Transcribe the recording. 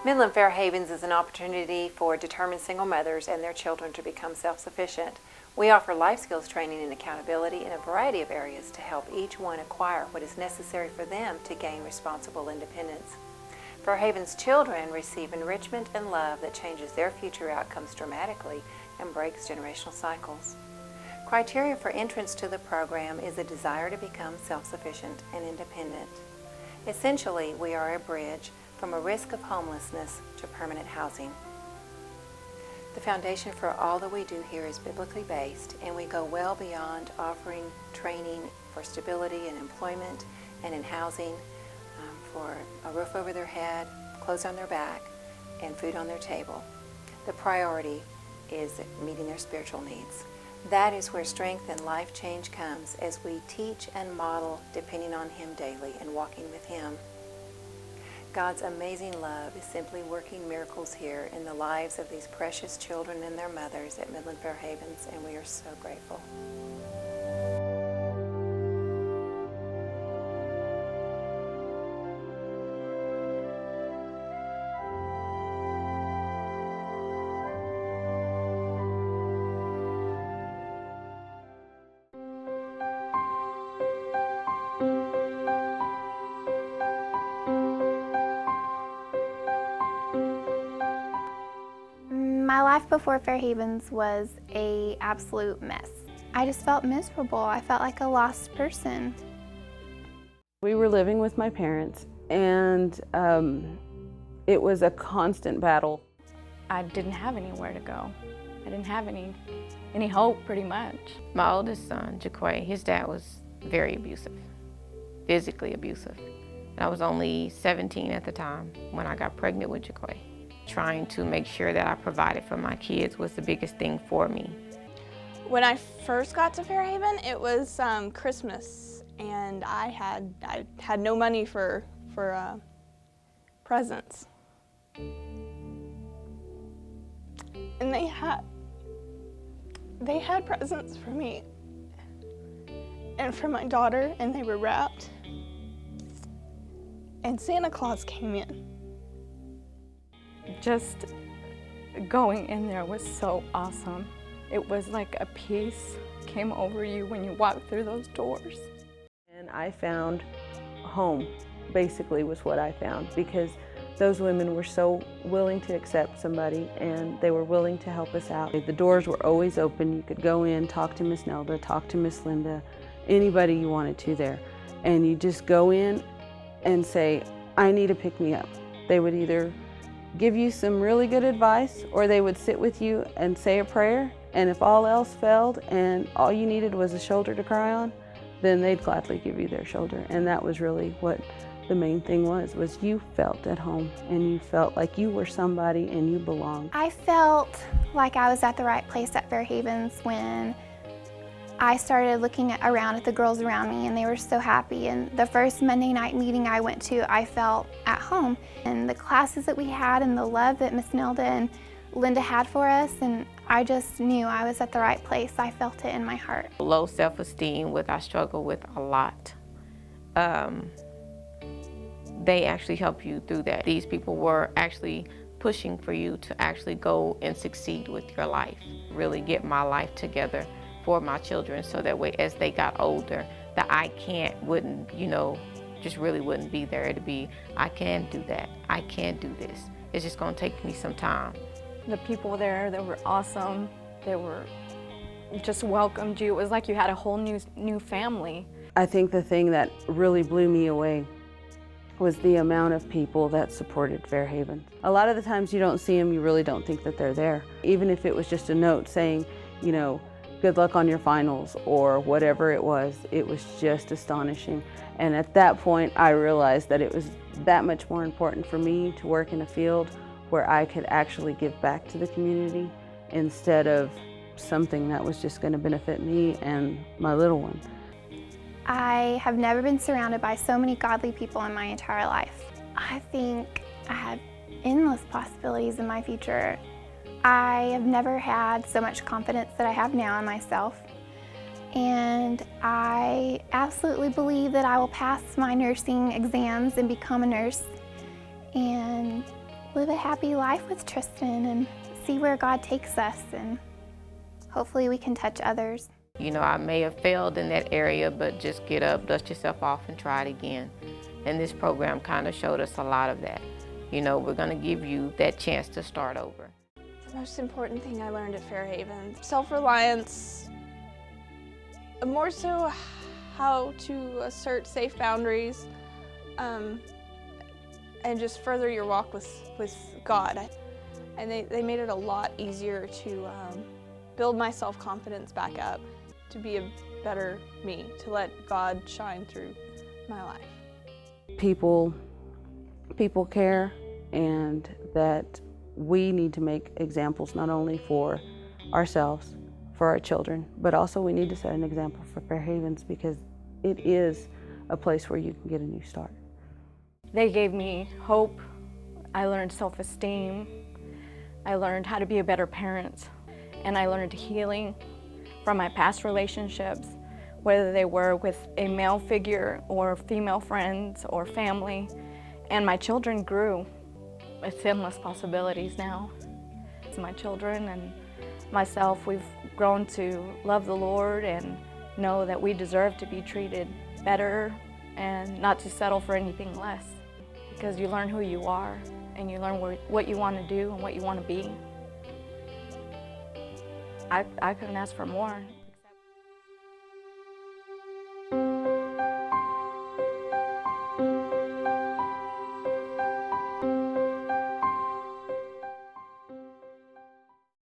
Midland Fair Havens is an opportunity for determined single mothers and their children to become self-sufficient. We offer life skills training and accountability in a variety of areas to help each one acquire what is necessary for them to gain responsible independence. Fair Havens children receive enrichment and love that changes their future outcomes dramatically and breaks generational cycles. Criteria for entrance to the program is a desire to become self-sufficient and independent. Essentially, we are a bridge from a risk of homelessness to permanent housing. The foundation for all that we do here is biblically based, and we go well beyond offering training for stability and employment and in housing, for a roof over their head, clothes on their back, and food on their table. The priority is meeting their spiritual needs. That is where strength and life change comes as we teach and model depending on Him daily and walking with Him. God's amazing love is simply working miracles here in the lives of these precious children and their mothers at Midland Fair Havens, and we are so grateful. My life before Fair Havens was an absolute mess. I just felt miserable. I felt like a lost person. We were living with my parents, and it was a constant battle. I didn't have anywhere to go. I didn't have any hope, pretty much. My oldest son, Jaquay, his dad was very abusive, physically abusive. I was only 17 at the time when I got pregnant with Jaquay. Trying to make sure that I provided for my kids was the biggest thing for me. When I first got to Fair Haven, it was Christmas, and I had no money for presents. And they had presents for me and for my daughter, and they were wrapped. And Santa Claus came in. Just going in there was so awesome. It was like a peace came over you when you walked through those doors. And I found home, basically, was what I found, because those women were so willing to accept somebody, and they were willing to help us out. The doors were always open. You could go in, talk to Miss Nelda, talk to Miss Linda, anybody you wanted to there. And you just go in and say, I need a pick-me-up. They would either give you some really good advice, or they would sit with you and say a prayer, and if all else failed and all you needed was a shoulder to cry on, then they'd gladly give you their shoulder. And that was really what the main thing was you felt at home, and you felt like you were somebody and you belonged. I felt like I was at the right place at Fair Havens when I started looking around at the girls around me, and they were so happy. And the first Monday night meeting I went to, I felt at home. And the classes that we had and the love that Miss Nelda and Linda had for us, and I just knew I was at the right place. I felt it in my heart. Low self-esteem, which I struggle with a lot. They actually help you through that. These people were actually pushing for you to actually go and succeed with your life, really get my life together for my children, so that way as they got older, the I can't wouldn't, just really wouldn't be there. It'd be, I can do that, I can do this. It's just gonna take me some time. The people there, they were awesome. They were just welcomed you. It was like you had a whole new family. I think the thing that really blew me away was the amount of people that supported Fair Haven. A lot of the times you don't see them, you really don't think that they're there. Even if it was just a note saying, good luck on your finals, or whatever it was just astonishing. And at that point, I realized that it was that much more important for me to work in a field where I could actually give back to the community instead of something that was just going to benefit me and my little one. I have never been surrounded by so many godly people in my entire life. I think I have endless possibilities in my future. I have never had so much confidence that I have now in myself. And I absolutely believe that I will pass my nursing exams and become a nurse and live a happy life with Tristan and see where God takes us, and hopefully we can touch others. You know, I may have failed in that area, but just get up, dust yourself off, and try it again. And this program kind of showed us a lot of that. You know, we're going to give you that chance to start over. The most important thing I learned at Fair Havens, self-reliance, more so how to assert safe boundaries, and just further your walk with God. And they made it a lot easier to build my self-confidence back up, to be a better me, to let God shine through my life. People care, and that we need to make examples not only for ourselves, for our children, but also we need to set an example for Fair Havens, because it is a place where you can get a new start. They gave me hope. I learned self-esteem. I learned how to be a better parent. And I learned healing from my past relationships, whether they were with a male figure or female friends or family. And my children grew with endless possibilities now. So my children and myself, we've grown to love the Lord and know that we deserve to be treated better and not to settle for anything less, because you learn who you are and you learn what you want to do and what you want to be. I couldn't ask for more.